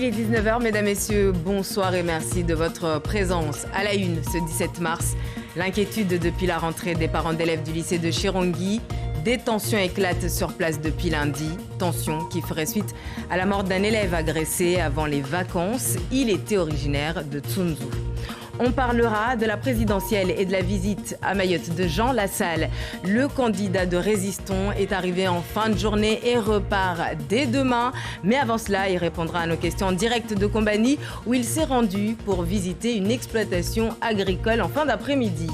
Il est 19h, mesdames, messieurs, bonsoir et merci de votre présence. À la une, ce 17 mars, l'inquiétude depuis la rentrée des parents d'élèves du lycée de Chirongui. Des tensions éclatent sur place depuis lundi. Tensions qui feraient suite à la mort d'un élève agressé avant les vacances. Il était originaire de Tsunzu. On parlera de la présidentielle et de la visite à Mayotte de Jean Lassalle. Le candidat de Résistons est arrivé en fin de journée et repart dès demain. Mais avant cela, il répondra à nos questions en direct de Combani où il s'est rendu pour visiter une exploitation agricole en fin d'après-midi.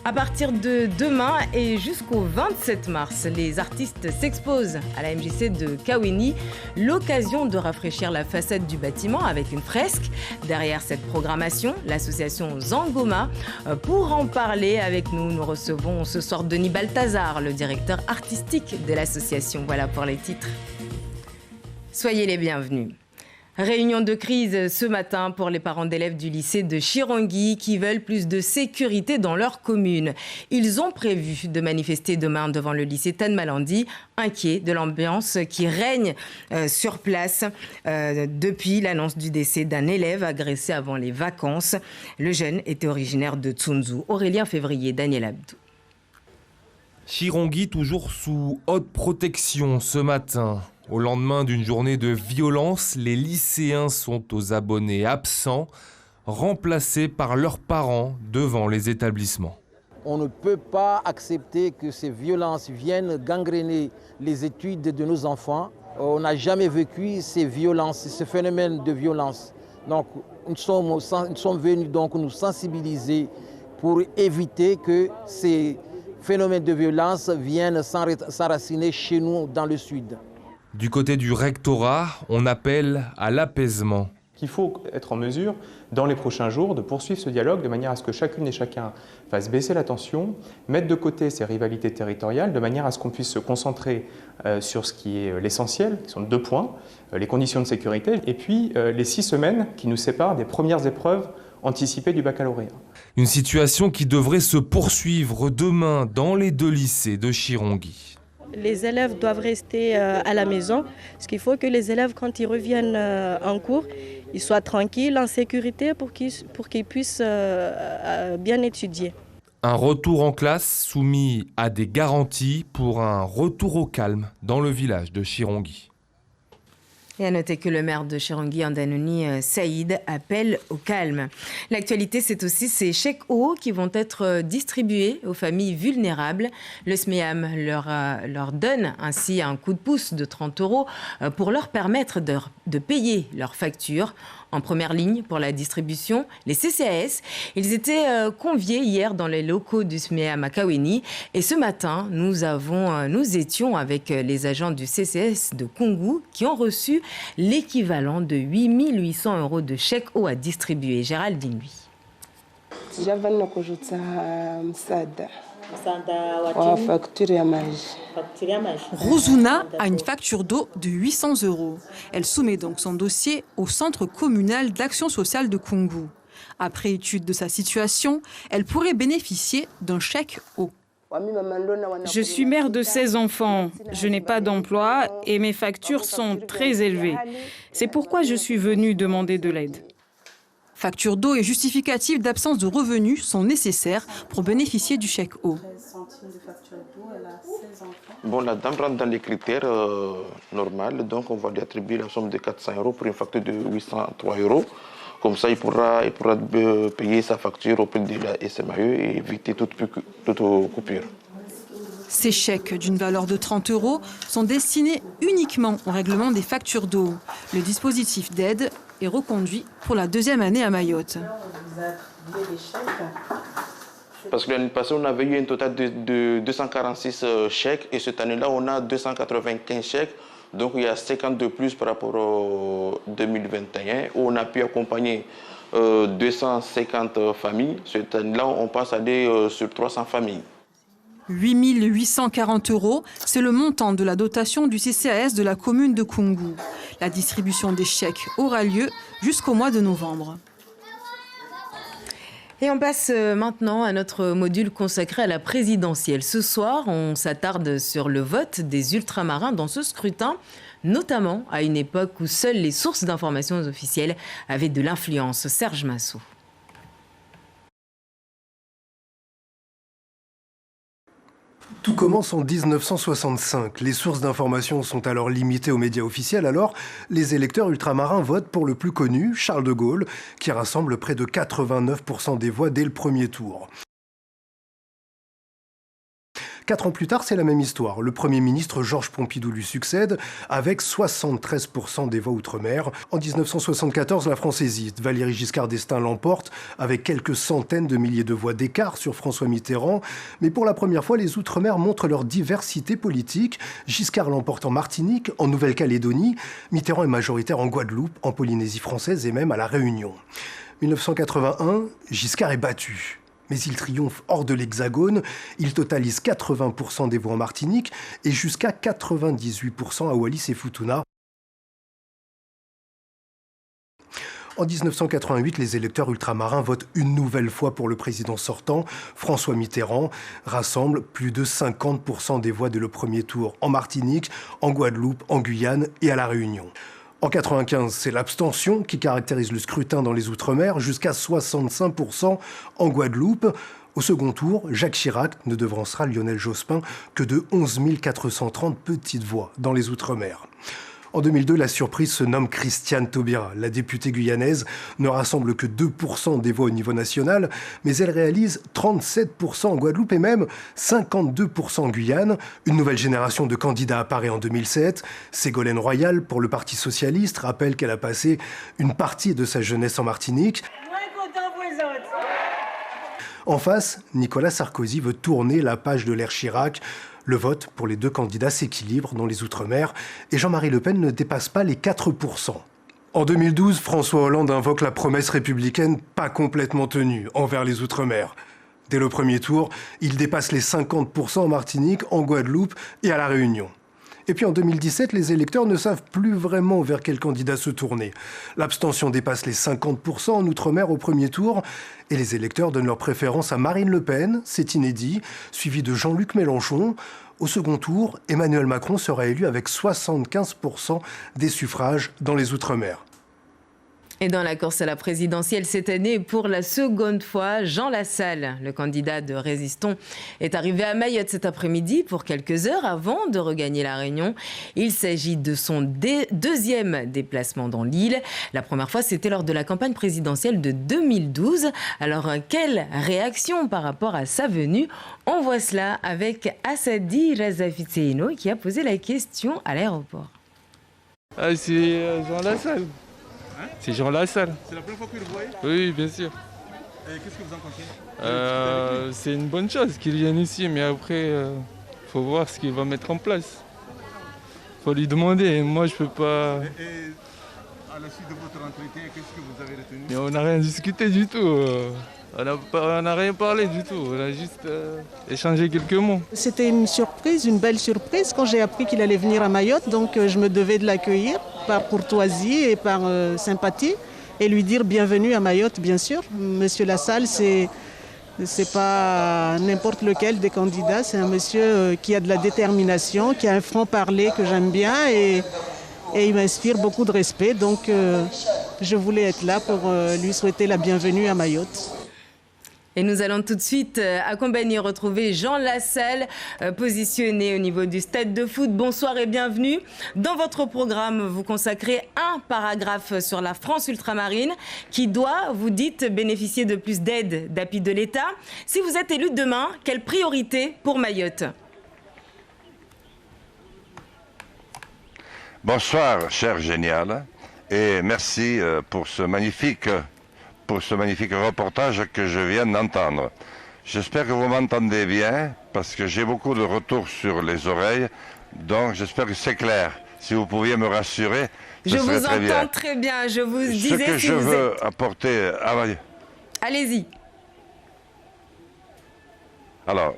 À partir de demain et jusqu'au 27 mars, les artistes s'exposent à la MJC de Kaweni. L'occasion de rafraîchir la façade du bâtiment avec une fresque. Derrière cette programmation, l'association Zangoma. Pour en parler avec nous, nous recevons ce soir Denis Balthazar, le directeur artistique de l'association. Voilà pour les titres. Soyez les bienvenus. Réunion de crise ce matin pour les parents d'élèves du lycée de Chirongui qui veulent plus de sécurité dans leur commune. Ils ont prévu de manifester demain devant le lycée Tanmalandi, inquiets de l'ambiance qui règne sur place depuis l'annonce du décès d'un élève agressé avant les vacances. Le jeune était originaire de Tsunzu. Aurélien Février, Daniel Abdou. Chirongui toujours sous haute protection ce matin. Au lendemain d'une journée de violence, les lycéens sont aux abonnés absents, remplacés par leurs parents devant les établissements. On ne peut pas accepter que ces violences viennent gangréner les études de nos enfants. On n'a jamais vécu ces violences, ce phénomène de violence. Donc nous sommes venus donc nous sensibiliser pour éviter que ces phénomènes de violence viennent s'enraciner chez nous dans le sud. Du côté du rectorat, on appelle à l'apaisement. Il faut être en mesure, dans les prochains jours, de poursuivre ce dialogue de manière à ce que chacune et chacun fasse baisser la tension, mettre de côté ces rivalités territoriales, de manière à ce qu'on puisse se concentrer sur ce qui est l'essentiel, qui sont 2 points, les conditions de sécurité, et puis les 6 semaines qui nous séparent des premières épreuves anticipées du baccalauréat. Une situation qui devrait se poursuivre demain dans les 2 lycées de Chirongui. Les élèves doivent rester à la maison, parce qu'il faut que les élèves, quand ils reviennent en cours, ils soient tranquilles, en sécurité, pour qu'ils puissent bien étudier. Un retour en classe soumis à des garanties pour un retour au calme dans le village de Chirongui. Et à noter que le maire de Chirongui, Andanouni Saïd, appelle au calme. L'actualité, c'est aussi ces chèques eau qui vont être distribués aux familles vulnérables. Le SMEAM leur donne ainsi un coup de pouce de 30 € pour leur permettre de payer leurs factures. En première ligne pour la distribution, les CCAS. Ils étaient conviés hier dans les locaux du SMEAM à Kaweni. Et ce matin, nous étions avec les agents du CCS de Kungu qui ont reçu l'équivalent de 8 800 € de chèques eau à distribuer. Géraldine, lui. Rosuna a une facture d'eau de 800 €. Elle soumet donc son dossier au centre communal d'action sociale de Kungu. Après étude de sa situation, elle pourrait bénéficier d'un chèque eau. Je suis mère de 16 enfants, je n'ai pas d'emploi et mes factures sont très élevées. C'est pourquoi je suis venue demander de l'aide. Facture d'eau et justificatif d'absence de revenus sont nécessaires pour bénéficier du chèque eau. Bon, la dame rentre dans les critères normaux, donc on va lui attribuer la somme de 400 € pour une facture de 803 €. Comme ça, il pourra payer sa facture auprès de la SMAE et éviter toute coupure. Ces chèques d'une valeur de 30 € sont destinés uniquement au règlement des factures d'eau. Le dispositif d'aide est reconduit pour la 2e année à Mayotte. Parce que l'année passée, on avait eu un total de 246 chèques et cette année-là, on a 295 chèques. Donc il y a 50 de plus par rapport au 2021 où on a pu accompagner 250 familles. Cette année-là, on passe à aller sur 300 familles. 8 840 €, c'est le montant de la dotation du CCAS de la commune de Kungu. La distribution des chèques aura lieu jusqu'au mois de novembre. Et on passe maintenant à notre module consacré à la présidentielle. Ce soir, on s'attarde sur le vote des ultramarins dans ce scrutin, notamment à une époque où seules les sources d'informations officielles avaient de l'influence. Serge Massot. Tout commence en 1965. Les sources d'information sont alors limitées aux médias officiels. Alors, les électeurs ultramarins votent pour le plus connu, Charles de Gaulle, qui rassemble près de 89% des voix dès le premier tour. 4 ans plus tard, c'est la même histoire. Le Premier ministre Georges Pompidou lui succède avec 73% des voix outre-mer. En 1974, la France hésite. Valéry Giscard d'Estaing l'emporte avec quelques centaines de milliers de voix d'écart sur François Mitterrand. Mais pour la première fois, les outre-mer montrent leur diversité politique. Giscard l'emporte en Martinique, en Nouvelle-Calédonie. Mitterrand est majoritaire en Guadeloupe, en Polynésie française et même à La Réunion. 1981, Giscard est battu. Mais il triomphe hors de l'Hexagone, il totalise 80% des voix en Martinique et jusqu'à 98% à Wallis et Futuna. En 1988, les électeurs ultramarins votent une nouvelle fois pour le président sortant. François Mitterrand rassemble plus de 50% des voix dès le premier tour en Martinique, en Guadeloupe, en Guyane et à La Réunion. En 1995, c'est l'abstention qui caractérise le scrutin dans les Outre-mer, jusqu'à 65% en Guadeloupe. Au second tour, Jacques Chirac ne devancera Lionel Jospin que de 11 430 petites voix dans les Outre-mer. En 2002, la surprise se nomme Christiane Taubira. La députée guyanaise ne rassemble que 2% des voix au niveau national, mais elle réalise 37% en Guadeloupe et même 52% en Guyane. Une nouvelle génération de candidats apparaît en 2007. Ségolène Royal, pour le Parti socialiste, rappelle qu'elle a passé une partie de sa jeunesse en Martinique. En face, Nicolas Sarkozy veut tourner la page de l'ère Chirac. Le vote pour les deux candidats s'équilibre dans les Outre-mer et Jean-Marie Le Pen ne dépasse pas les 4%. En 2012, François Hollande invoque la promesse républicaine pas complètement tenue envers les Outre-mer. Dès le premier tour, il dépasse les 50% en Martinique, en Guadeloupe et à La Réunion. Et puis en 2017, les électeurs ne savent plus vraiment vers quel candidat se tourner. L'abstention dépasse les 50% en Outre-mer au premier tour et les électeurs donnent leur préférence à Marine Le Pen, c'est inédit, suivi de Jean-Luc Mélenchon. Au second tour, Emmanuel Macron sera élu avec 75% des suffrages dans les Outre-mer. Et dans la course à la présidentielle cette année, pour la seconde fois, Jean Lassalle, le candidat de Résistons, est arrivé à Mayotte cet après-midi pour quelques heures avant de regagner La Réunion. Il s'agit de son deuxième déplacement dans l'île. La première fois, c'était lors de la campagne présidentielle de 2012. Alors, quelle réaction par rapport à sa venue? On voit cela avec Assadi Razafitseino qui a posé la question à l'aéroport. Ah, c'est Jean Lassalle. C'est Jean Lassalle. C'est la première fois que vous le voyez? Oui, bien sûr. Et qu'est-ce que vous en pensez? C'est une bonne chose qu'il vienne ici, mais après, faut voir ce qu'il va mettre en place. Faut lui demander. Moi, je peux pas. Et à la suite de votre entretien, qu'est-ce que vous avez retenu? Mais on n'a rien discuté du tout. On n'a rien parlé du tout. On a juste échangé quelques mots. C'était une surprise, une belle surprise quand j'ai appris qu'il allait venir à Mayotte. Donc, je me devais de l'accueillir par courtoisie et par sympathie et lui dire bienvenue à Mayotte, bien sûr. Monsieur Lassalle, c'est pas n'importe lequel des candidats. C'est un monsieur qui a de la détermination, qui a un franc-parler que j'aime bien et il m'inspire beaucoup de respect. Donc, je voulais être là pour lui souhaiter la bienvenue à Mayotte. Et nous allons tout de suite accompagner, retrouver Jean Lassalle, positionné au niveau du stade de foot. Bonsoir et bienvenue. Dans votre programme, vous consacrez un paragraphe sur la France ultramarine qui doit, vous dites, bénéficier de plus d'aide, d'appui de l'État. Si vous êtes élu demain, quelle priorité pour Mayotte? Bonsoir, cher Génial, et merci pour ce magnifique reportage que je viens d'entendre. J'espère que vous m'entendez bien, parce que j'ai beaucoup de retours sur les oreilles, donc j'espère que c'est clair. Si vous pouviez me rassurer, je vous entends très bien. Je vous disais ce que je veux apporter à Mayotte. Allez-y. Alors,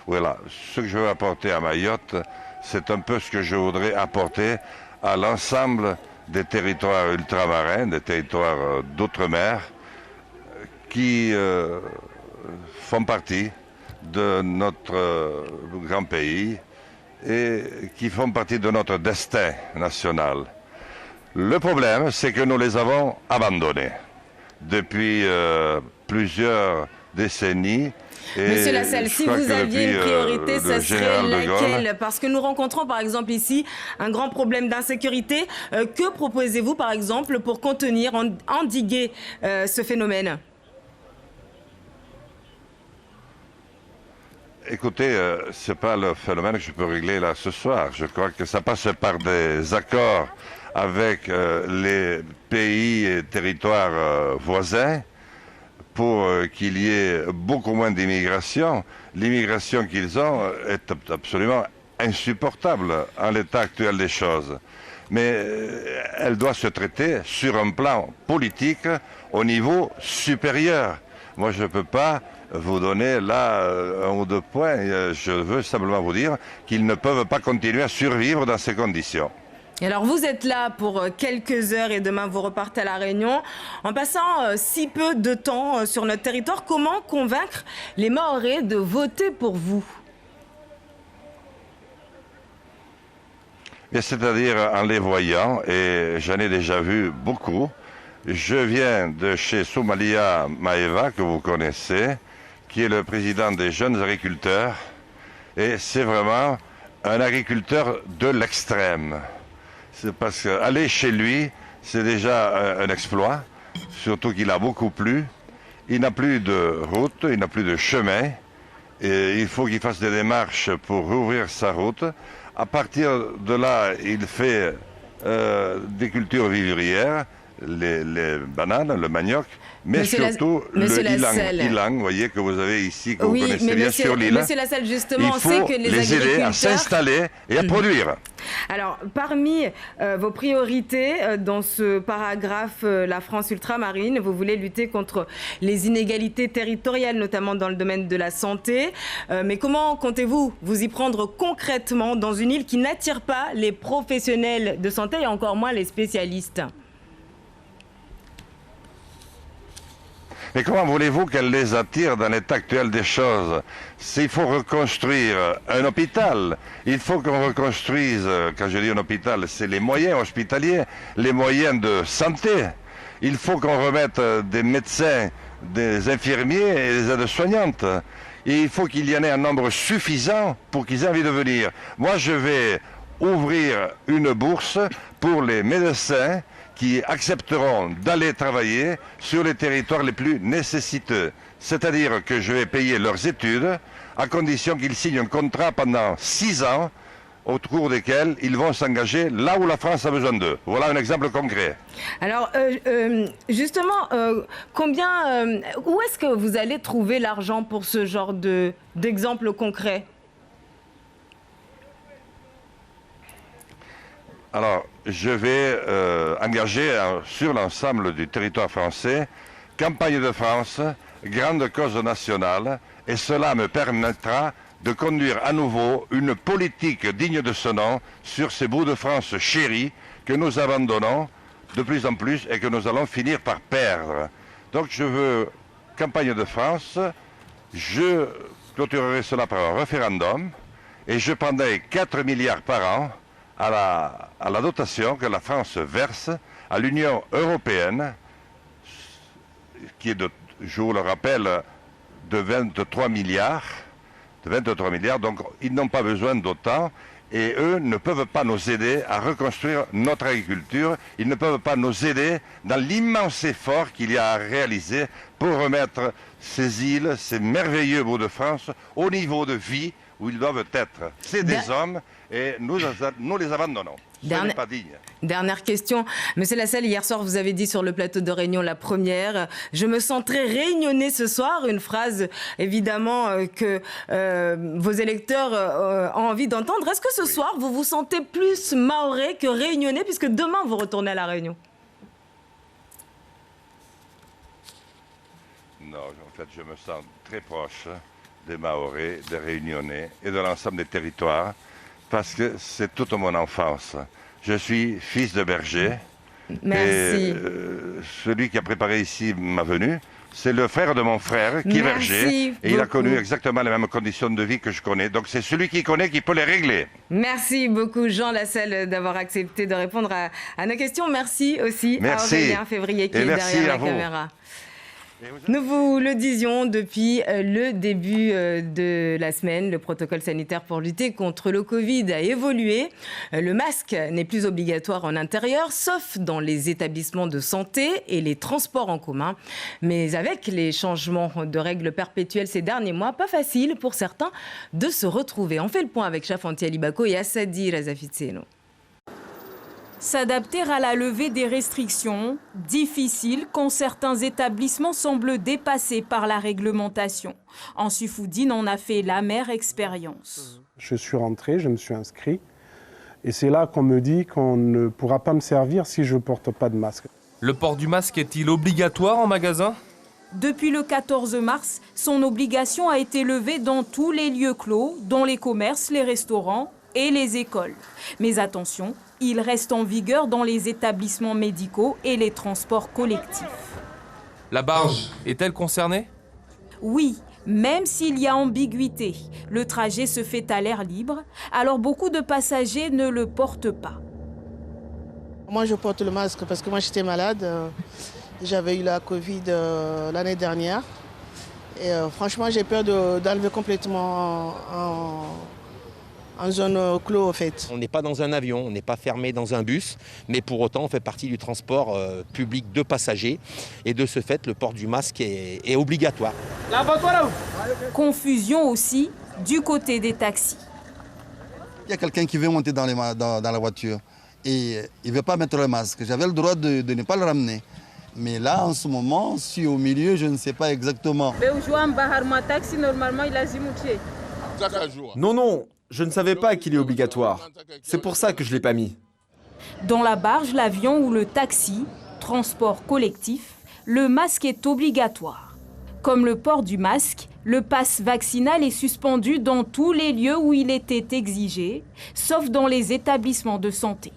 voilà, ce que je veux apporter à Mayotte, c'est un peu ce que je voudrais apporter à l'ensemble des territoires ultramarins, des territoires d'outre-mer, qui font partie de notre grand pays et qui font partie de notre destin national. Le problème, c'est que nous les avons abandonnés depuis plusieurs décennies. Monsieur Lassalle, si vous aviez une priorité, ce serait laquelle? Parce que nous rencontrons par exemple ici un grand problème d'insécurité. Que proposez-vous par exemple pour contenir, endiguer ce phénomène? Écoutez, ce n'est pas le phénomène que je peux régler là ce soir. Je crois que ça passe par des accords avec les pays et territoires voisins pour qu'il y ait beaucoup moins d'immigration. L'immigration qu'ils ont est absolument insupportable en l'état actuel des choses. Mais elle doit se traiter sur un plan politique au niveau supérieur. Moi, je ne peux pas vous donner là un ou deux points. Je veux simplement vous dire qu'ils ne peuvent pas continuer à survivre dans ces conditions. Et alors vous êtes là pour quelques heures et demain vous repartez à La Réunion. En passant si peu de temps sur notre territoire, comment convaincre les Mahorais de voter pour vous? C'est-à-dire en les voyant, et j'en ai déjà vu beaucoup. Je viens de chez Soumalia Maeva, que vous connaissez, qui est le président des jeunes agriculteurs. Et c'est vraiment un agriculteur de l'extrême. C'est parce qu'aller chez lui, c'est déjà un exploit, surtout qu'il a beaucoup plu. Il n'a plus de route, il n'a plus de chemin. Et il faut qu'il fasse des démarches pour rouvrir sa route. À partir de là, il fait des cultures vivrières, les bananes, le manioc, mais surtout le ilang, vous voyez, que vous avez ici, que vous connaissez bien sur l'île. Monsieur Lassalle, justement, on sait que les aider à s'installer et à produire. Alors, parmi vos priorités dans ce paragraphe La France ultramarine, vous voulez lutter contre les inégalités territoriales, notamment dans le domaine de la santé. Mais comment comptez-vous vous y prendre concrètement dans une île qui n'attire pas les professionnels de santé et encore moins les spécialistes? Mais comment voulez-vous qu'elle les attire dans l'état actuel des choses? S'il faut reconstruire un hôpital, il faut qu'on reconstruise, quand je dis un hôpital, c'est les moyens hospitaliers, les moyens de santé. Il faut qu'on remette des médecins, des infirmiers et des aides-soignantes. Et il faut qu'il y en ait un nombre suffisant pour qu'ils aient envie de venir. Moi, je vais ouvrir une bourse pour les médecins qui accepteront d'aller travailler sur les territoires les plus nécessiteux. C'est-à-dire que je vais payer leurs études à condition qu'ils signent un contrat pendant 6 ans au cours desquels ils vont s'engager là où la France a besoin d'eux. Voilà un exemple concret. Alors, justement, où est-ce que vous allez trouver l'argent pour ce genre d'exemple concret? Alors, je vais engager sur l'ensemble du territoire français, campagne de France, grande cause nationale, et cela me permettra de conduire à nouveau une politique digne de ce nom sur ces bouts de France chéris que nous abandonnons de plus en plus et que nous allons finir par perdre. Donc je veux campagne de France, je clôturerai cela par un référendum et je prendrai 4 milliards par an à la dotation que la France verse à l'Union européenne, qui est, je vous le rappelle, de 23 milliards. Donc ils n'ont pas besoin d'autant et eux ne peuvent pas nous aider à reconstruire notre agriculture. Ils ne peuvent pas nous aider dans l'immense effort qu'il y a à réaliser pour remettre ces îles, ces merveilleux bouts de France, au niveau de vie où ils doivent être. C'est des hommes et nous les abandonnons. Ce n'est pas digne. Dernière question. Monsieur Lassalle, hier soir, vous avez dit sur le plateau de Réunion la première, je me sens très réunionnais ce soir. Une phrase, évidemment, que vos électeurs ont envie d'entendre. Est-ce que ce soir, vous vous sentez plus mahorais que réunionnais, puisque demain, vous retournez à La Réunion? Non, en fait, je me sens très proche des Mahorais, des Réunionnais et de l'ensemble des territoires, parce que c'est toute mon enfance. Je suis fils de berger. Merci. Et celui qui a préparé ici ma venue, C'est le frère de mon frère qui est berger et il a connu exactement les mêmes conditions de vie que je connais. Donc c'est celui qui connaît qui peut les régler. Merci beaucoup Jean Lassalle d'avoir accepté de répondre à nos questions. Merci aussi à Aurélien Février qui est derrière la caméra. Nous vous le disions depuis le début de la semaine, le protocole sanitaire pour lutter contre le Covid a évolué. Le masque n'est plus obligatoire en intérieur, sauf dans les établissements de santé et les transports en commun. Mais avec les changements de règles perpétuelles ces derniers mois, pas facile pour certains de se retrouver. On fait le point avec Chafanti Alibako et Assadi Razafitseno. S'adapter à la levée des restrictions, difficile quand certains établissements semblent dépassés par la réglementation. Ansufoudine en a fait l'amère expérience. Je suis rentré, je me suis inscrit et c'est là qu'on me dit qu'on ne pourra pas me servir si je ne porte pas de masque. Le port du masque est-il obligatoire en magasin ? Depuis le 14 mars, son obligation a été levée dans tous les lieux clos, dont les commerces, les restaurants et les écoles. Mais attention, il reste en vigueur dans les établissements médicaux et les transports collectifs. La barge est-elle concernée ? Oui, même s'il y a ambiguïté. Le trajet se fait à l'air libre, alors beaucoup de passagers ne le portent pas. Moi, je porte le masque parce que moi, j'étais malade. J'avais eu la Covid l'année dernière. Et franchement, j'ai peur d'enlever complètement en zone clos, en fait. On n'est pas dans un avion, on n'est pas fermé dans un bus, mais pour autant, on fait partie du transport public de passagers. Et de ce fait, le port du masque est obligatoire. Confusion aussi du côté des taxis. Il y a quelqu'un qui veut monter dans la voiture et il ne veut pas mettre le masque. J'avais le droit de ne pas le ramener. Mais là, en ce moment, je suis au milieu, je ne sais pas exactement. Non, je ne savais pas qu'il est obligatoire. C'est pour ça que je ne l'ai pas mis. Dans la barge, l'avion ou le taxi, transport collectif, le masque est obligatoire. Comme le port du masque, le pass vaccinal est suspendu dans tous les lieux où il était exigé, sauf dans les établissements de santé.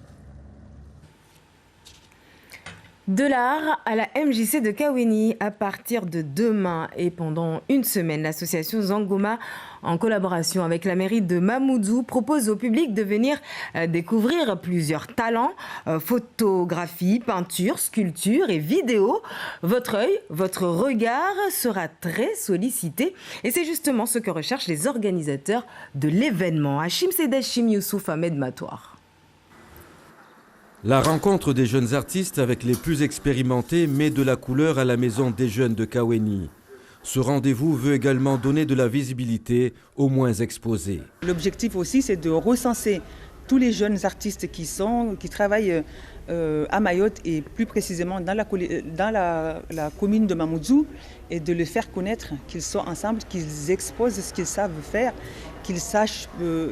De l'art à la MJC de Kaweni, à partir de demain et pendant une semaine, l'association Zangoma, en collaboration avec la mairie de Mamoudzou, propose au public de venir découvrir plusieurs talents, photographie, peinture, sculpture et vidéo. Votre œil, votre regard sera très sollicité et c'est justement ce que recherchent les organisateurs de l'événement. Hachim Sedachim Youssouf Ahmed Matoir. La rencontre des jeunes artistes avec les plus expérimentés met de la couleur à la maison des jeunes de Kaweni. Ce rendez-vous veut également donner de la visibilité aux moins exposés. L'objectif aussi, c'est de recenser tous les jeunes artistes qui travaillent à Mayotte et plus précisément dans la commune de Mamoudzou et de les faire connaître, qu'ils soient ensemble, qu'ils exposent ce qu'ils savent faire, qu'ils sachent,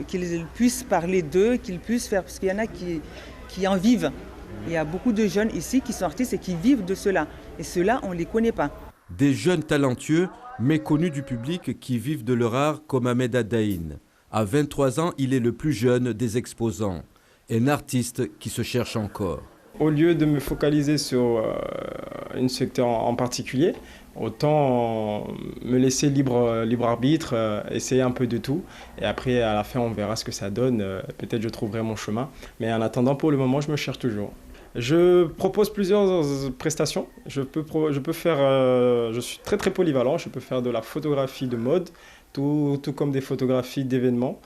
qu'ils puissent parler d'eux, qu'ils puissent faire, parce qu'il y en a qui en vivent. Il y a beaucoup de jeunes ici qui sont artistes et qui vivent de cela. Et ceux-là, on ne les connaît pas. Des jeunes talentueux, méconnus du public, qui vivent de leur art comme Ahmed Adaïn. À 23 ans, il est le plus jeune des exposants. Un artiste qui se cherche encore. Au lieu de me focaliser sur un secteur en particulier, autant me laisser libre arbitre, essayer un peu de tout. Et après, à la fin, on verra ce que ça donne. Peut-être je trouverai mon chemin. Mais en attendant, pour le moment, je me cherche toujours. Je propose plusieurs prestations. Je suis très très polyvalent. Je peux faire de la photographie de mode, tout comme des photographies d'événements.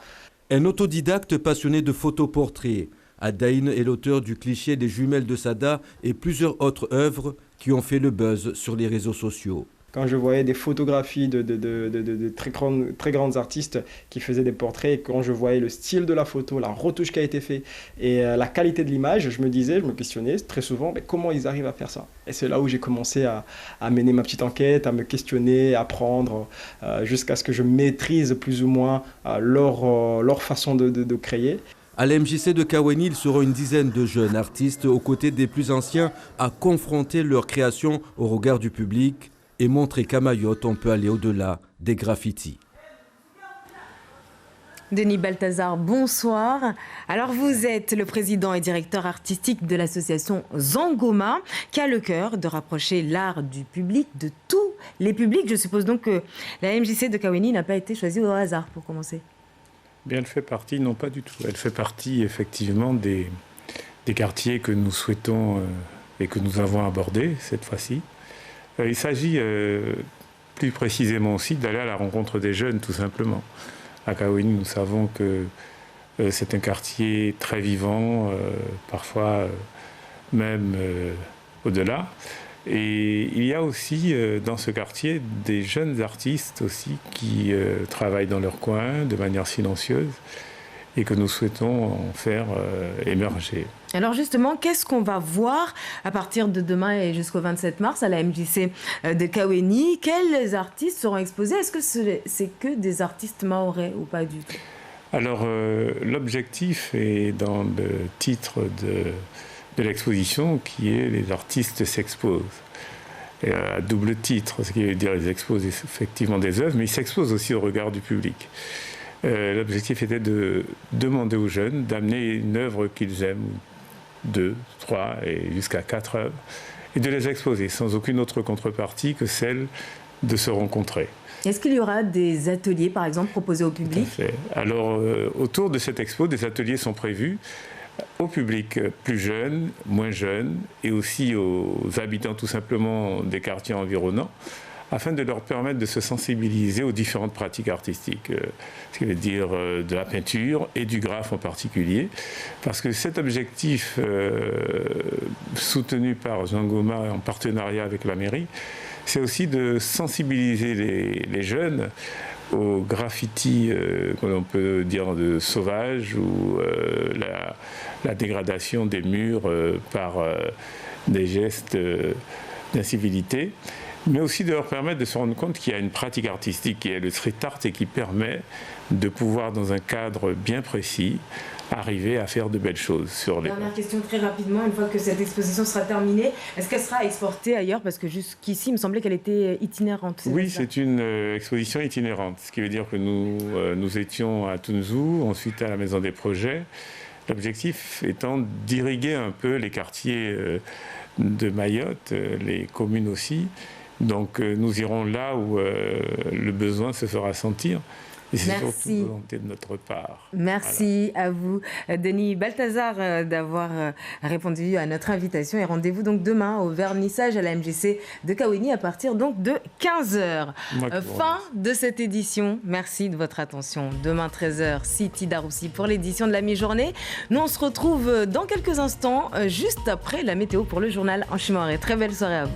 Un autodidacte passionné de photoportraits. Adaïn est l'auteur du cliché des jumelles de Sada et plusieurs autres œuvres qui ont fait le buzz sur les réseaux sociaux. Quand je voyais des photographies de très grands artistes qui faisaient des portraits, et quand je voyais le style de la photo, la retouche qui a été faite et la qualité de l'image, je me questionnais très souvent comment ils arrivent à faire ça. Et c'est là où j'ai commencé à mener ma petite enquête, à me questionner, à apprendre, jusqu'à ce que je maîtrise plus ou moins leur façon de créer. À l'MJC de Kaweni, il sera une dizaine de jeunes artistes aux côtés des plus anciens à confronter leur création au regard du public et montrer qu'à Mayotte, on peut aller au-delà des graffitis. Denis Balthazar, bonsoir. Alors vous êtes le président et directeur artistique de l'association Zangoma, qui a le cœur de rapprocher l'art du public, de tous les publics. Je suppose donc que la MJC de Kaweni n'a pas été choisie au hasard pour commencer. Bien, elle fait partie, non pas du tout. Elle fait partie effectivement des quartiers que nous souhaitons et que nous avons abordés cette fois-ci. Il s'agit plus précisément aussi d'aller à la rencontre des jeunes, tout simplement. À Kaweni, nous savons que c'est un quartier très vivant, parfois même au-delà. Et il y a aussi dans ce quartier des jeunes artistes aussi qui travaillent dans leur coin de manière silencieuse et que nous souhaitons en faire émerger. Alors justement, qu'est-ce qu'on va voir à partir de demain et jusqu'au 27 mars à la MJC de Kaweni? Quels artistes seront exposés? Est-ce que c'est que des artistes mahorais ou pas du tout? Alors l'objectif est dans le titre de l'exposition qui est « Les artistes s'exposent ». À double titre, ce qui veut dire qu'ils exposent effectivement des œuvres, mais ils s'exposent aussi au regard du public. L'objectif était de demander aux jeunes d'amener une œuvre qu'ils aiment, 2, 3 et jusqu'à 4 œuvres, et de les exposer sans aucune autre contrepartie que celle de se rencontrer. Est-ce qu'il y aura des ateliers, par exemple, proposés au public? Alors, autour de cette expo, des ateliers sont prévus au public plus jeune, moins jeune, et aussi aux habitants tout simplement des quartiers environnants, afin de leur permettre de se sensibiliser aux différentes pratiques artistiques, ce qui veut dire de la peinture et du graphe en particulier, parce que cet objectif soutenu par Zangoma en partenariat avec la mairie, c'est aussi de sensibiliser les jeunes au graffiti que l'on peut dire de sauvage ou la dégradation des murs par des gestes d'incivilité, mais aussi de leur permettre de se rendre compte qu'il y a une pratique artistique qui est le street art et qui permet de pouvoir, dans un cadre bien précis, arriver à faire de belles choses sur les... Dernière question très rapidement, une fois que cette exposition sera terminée, est-ce qu'elle sera exportée ailleurs? Parce que jusqu'ici, il me semblait qu'elle était itinérante. Oui, c'est une exposition itinérante, ce qui veut dire que nous étions à Tunzu, ensuite à la Maison des Projets. L'objectif étant d'irriguer un peu les quartiers de Mayotte, les communes aussi. Donc nous irons là où le besoin se fera sentir. Et c'est surtout une volonté de notre part. Merci à vous, Denis Balthazar, d'avoir répondu à notre invitation. Et rendez-vous donc demain au vernissage à la MJC de Kaweni à partir donc de 15h. Fin de cette édition. Merci de votre attention. Demain 13h, Siti Daroussi pour l'édition de la mi-journée. Nous, on se retrouve dans quelques instants, juste après la météo pour le journal en chinois. Très belle soirée à vous.